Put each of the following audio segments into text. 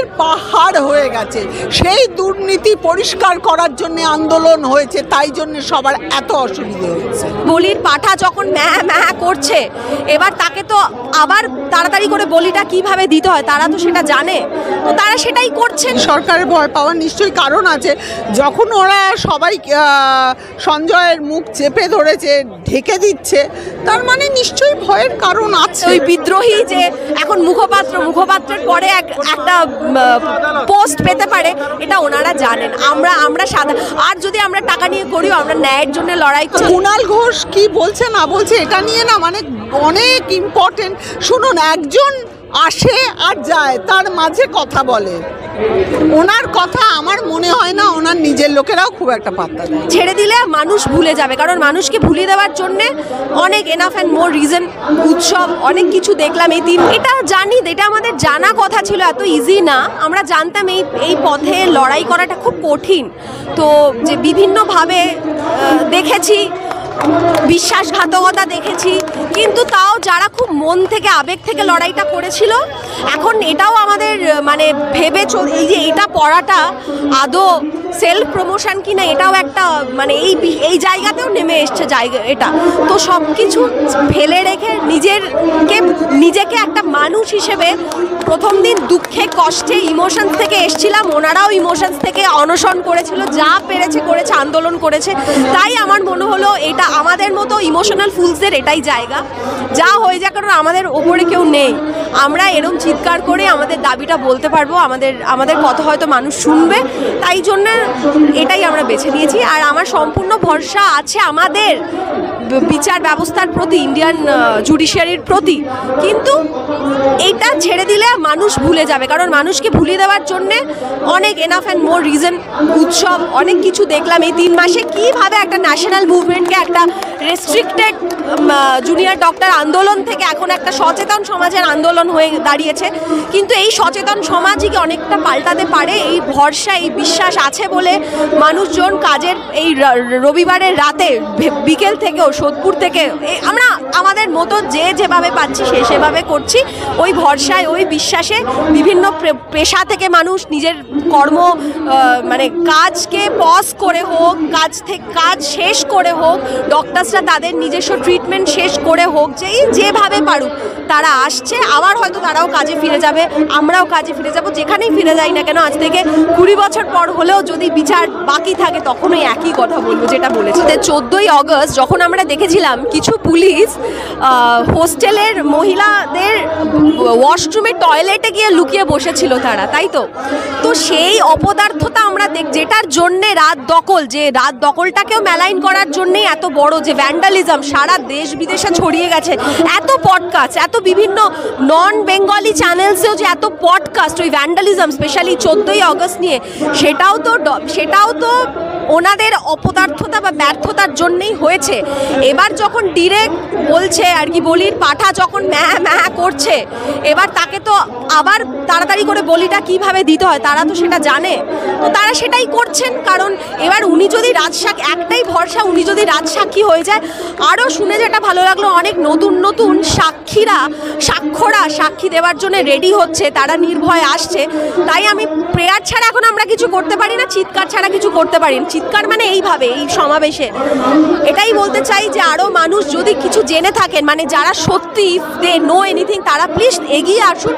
দুর্নীতির পাহাড় হয়ে গেছে। সেই দুর্নীতি পরিষ্কার করার জন্য আন্দোলন হয়েছে, তাই জন্য সবার এত অসুবিধে হচ্ছে। বলির পাঠা যখন ম্যাঁ করছে, এবার তাকে তো আবার তাড়াতাড়ি করে বলিটা কিভাবে দিতে হয় তারা তো সেটা জানে, তো তারা সেটাই করছেন। সরকারের ভয় পাওয়ার নিশ্চয়ই কারণ আছে। যখন ওরা সবাই সঞ্জয়ের মুখ চেপে ধরেছে, ঢেকে দিচ্ছে, তার মানে নিশ্চয়ই ভয়ের কারণ আছে। ওই বিদ্রোহী যে এখন মুখপাত্রের পরে একটা পোস্ট পেতে পারে, এটা ওনারা জানেন। আমরা সাদা, আর যদি আমরা টাকা নিয়ে করিও, আমরা ন্যায়ের জন্য লড়াই করি। কুণাল ঘোষ কি বলছে না বলছে এটা নিয়ে না মানে অনেক ইম্পর্টেন্ট। শুনুন, একজন আসে আর যায়, তার মাঝে কথা বলে, ওনার কথা আমার মনে হয় না ওনার নিজের লোকেরাও খুব একটা পাত্তা দেয়। ছেড়ে দিলে মানুষ ভুলে যাবে, কারণ মানুষকে ভুলিয়ে দেওয়ার জন্যে অনেক এনাফ অ্যান্ড মোর রিজন, উৎসব, অনেক কিছু দেখলাম এই দিন। এটা জানি, এটা আমাদের জানা কথা ছিল, এত ইজি না। আমরা জানতাম এই পথে লড়াই করাটা খুব কঠিন। তো যে বিভিন্নভাবে দেখেছি, বিশ্বাসঘাতকতা দেখেছি, কিন্তু তাও যারা খুব মন থেকে আবেগ থেকে লড়াইটা করেছিল, এখন এটাও আমাদের মানে ভেবে এই যে এটা পড়াটা আদৌ সেলফ প্রমোশন কিনা, এটাও একটা মানে এই জায়গাতেও নেমে এসছে জায়গা এটা। তো সব কিছু ফেলে রেখে নিজেকে একটা মানুষ হিসেবে, প্রথম দিন দুঃখে কষ্টে ইমোশনস থেকে এসছিলাম, ওনারাও ইমোশনস থেকে অনশন করেছিল, যা পেরেছে করেছে, আন্দোলন করেছে। তাই আমার মনে হলো এটা আমাদের মতো ইমোশনাল ফুলসদের এটাই জায়গা, যা হয়ে যায়, কারণ আমাদের ওপরে কেউ নেই। আমরা এরকম চিৎকার করে আমাদের দাবিটা বলতে পারবো, আমাদের কথা হয়তো মানুষ শুনবে, তাই জন্য এটাই আমরা বেছে নিয়েছি। আর আমার সম্পূর্ণ ভরসা আছে আমাদের বিচার ব্যবস্থার প্রতি, ইন্ডিয়ান জুডিশিয়ারির প্রতি। কিন্তু এইটা ছেড়ে দিলে মানুষ ভুলে যাবে, কারণ মানুষকে ভুলিয়ে দেওয়ার জন্যে অনেক এনাফ অ্যান্ড মোর রিজন, উৎসব, অনেক কিছু দেখলাম এই 3 মাসে। কীভাবে একটা ন্যাশনাল মুভমেন্টকে একটা রেস্ট্রিক্টেড জুনিয়র ডক্টর আন্দোলন থেকে এখন একটা সচেতন সমাজের আন্দোলন হয়ে দাঁড়িয়েছে। কিন্তু এই সচেতন সমাজই কি অনেকটা পাল্টাতে পারে, এই ভরসা, এই বিশ্বাস আছে বলে মানুষজন কাজের এই রবিবারের রাতে বিকেল থেকেও সোদপুর থেকে আমরা আমাদের মতো যেভাবে পাচ্ছি সেভাবে করছি। ওই ভরসায়, ওই বিশ্বাসে বিভিন্ন পেশা থেকে মানুষ নিজের কর্ম মানে কাজকে পজ করে হোক, কাজ শেষ করে হোক, ডক্টরসরা তাদের নিজস্ব ট্রিটমেন্ট শেষ করে হোক, যেভাবে পারুক তারা আসছে। আবার হয়তো তারাও কাজে ফিরে যাবে, আমরাও কাজে ফিরে যাব, যেখানেই ফিরে যাই না কেন। আজ থেকে 20 বছর পর হলেও যদি বিচার বাকি থাকে, তখনই একই কথা বলবো যেটা বলেছি। 14ই অগস্ট যখন আমরা দেখেছিলাম কিছু পুলিশ হোস্টেলের মহিলাদের ওয়াশরুমে টয়লেটে গিয়ে লুকিয়ে বসেছিল তারা, তাই তো সেই অপদার্থতা আমরা যেটার জন্যে রাত দখলটাকেও মেলাইন করার জন্যেই এত বড় যে ভ্যান্ডালিজম সারা দেশ বিদেশে ছড়িয়ে গেছে। এত পডকাস্ট, এত বিভিন্ন নন বেঙ্গলি চ্যানেলসেও যে এত পডকাস্ট ওই ভ্যান্ডালিজম, স্পেশালি 14ই অগস্ট নিয়ে, সেটাও তো ওনাদের অপদার্থতা বা ব্যর্থতার জন্যই হয়েছে। এবার যখন ডিরেক্ট বলছে আর কি, বলির পাঠা যখন ম্যাঁ করছে, এবার তাকে তো আবার তাড়াতাড়ি করে বলিটা কিভাবে দিতে হয় তারা তো সেটা জানে, তো তারা সেটাই করছেন। কারণ এবার উনি যদি একটাই ভরসা, উনি যদি রাজসাক্ষী হয়ে যায়। আরও শুনে যেটা ভালো লাগলো, অনেক নতুন সাক্ষীরা সাক্ষী দেওয়ার জন্য রেডি হচ্ছে, তারা নির্ভয়ে আসছে। তাই আমি প্রেয়ার ছাড়া এখন আমরা কিছু করতে পারি না, চিৎকার ছাড়া কিছু করতে পারি না। চিৎকার মানে এইভাবে এই সমাবেশে এটাই বলতে চাই যে আরও মানুষ যদি কিছু জেনে থাকেন, মানে যারা সত্যি দে নো এনিথিং, তারা প্লিজ এগিয়ে আসুন।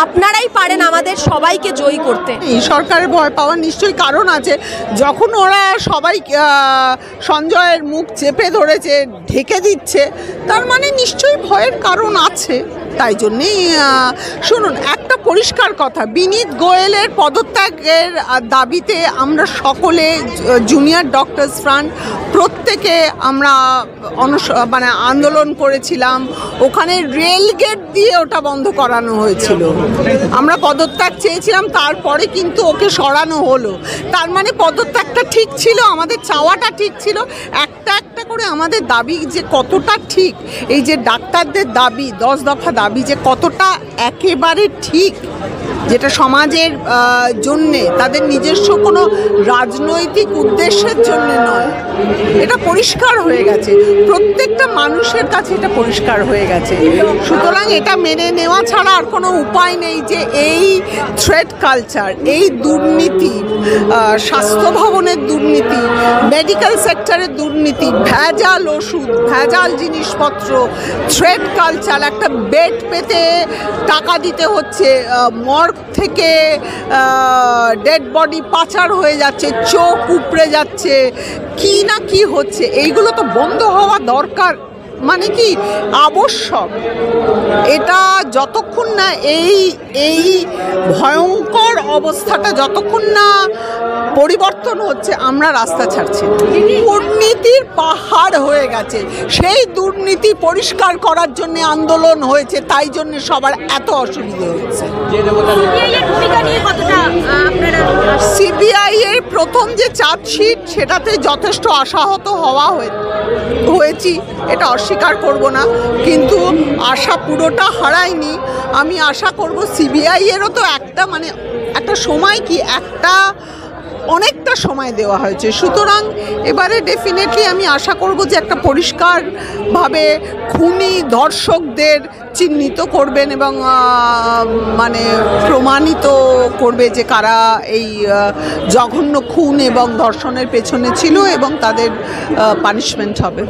আপনারাই পারেন আমাদের সবাইকে জয়ী করতে। সরকারের ভয় পাওয়ার নিশ্চয়ই কারণ আছে। যখন ওরা সবাই সঞ্জয়ের মুখ চেপে ধরেছে, ঢেকে দিচ্ছে, তার মানে নিশ্চয়ই ভয়ের কারণ আছে। তাই জন্যেই শুনুন, একটা পরিষ্কার কথা, বিনীত গোয়েলের পদত্যাগের দাবিতে আমরা সকলে জুনিয়র ডক্টরস ফ্রন্ট প্রত্যেকে আমরা মানে আন্দোলন করেছিলাম। ওখানে রেল গেট দিয়ে ওটা বন্ধ করানো হয়েছিল। আমরা পদত্যাগ চেয়েছিলাম, তারপরে কিন্তু ওকে সরানো হলো। তার মানে পদত্যাগটা ঠিক ছিল, আমাদের চাওয়াটা ঠিক ছিল। একটা করে আমাদের দাবি যে কতটা ঠিক, এই যে ডাক্তারদের দাবি 10 দফা দাবি যে কতটা একেবারে ঠিক যেটা সমাজের জন্যে, তাদের নিজস্ব কোনো রাজনৈতিক উদ্দেশ্যের জন্য নয়। এটা পরিষ্কার হয়ে গেছে, প্রত্যেকটা মানুষের কাছে এটা পরিষ্কার হয়ে গেছে। সুতরাং এটা মেনে নেওয়া ছাড়া আর কোনো উপায় নেই যে এই থ্রেড কালচার, এই দুর্নীতি, স্বাস্থ্য ভবনের দুর্নীতি, মেডিকেল সেক্টরের দুর্নীতি, ভেজাল ওষুধ, ভেজাল জিনিসপত্র, থ্রেড কালচার, একটা বেড পেতে টাকা দিতে হচ্ছে, মর্গ থেকে ডেড বডি পাচার হয়ে যাচ্ছে, চোখ উপড়ে যাচ্ছে, কি না কি হচ্ছে, এইগুলো তো বন্ধ হওয়া দরকার, মানে কি আবশ্যক। এটা যতক্ষণ না এই ভয়ঙ্কর অবস্থাটা যতক্ষণ না পরিবর্তন হচ্ছে, আমরা রাস্তা ছাড়ছি। দুর্নীতির পাহাড় হয়ে গেছে, সেই দুর্নীতি পরিষ্কার করার জন্য আন্দোলন হয়েছে, তাই জন্য সবার এত অসুবিধে হচ্ছে। সিবিআই এর প্রথম যে চার্জশিট, সেটাতে যথেষ্ট আশাহত হয়েছি, এটা অস্বীকার করব না, কিন্তু আশা পুরোটা হারায়নি। আমি আশা করব সিবিআই এরও তো একটা সময় কি অনেকটা সময় দেওয়া হয়েছে, সুতরাং এবারে ডেফিনেটলি আমি আশা করব যে একটা পরিষ্কারভাবে খুনি ধর্ষকদের চিহ্নিত করবেন এবং প্রমাণিত করবে যে কারা এই জঘন্য খুন এবং ধর্ষণের পেছনে ছিল, এবং তাদের পানিশমেন্ট হবে।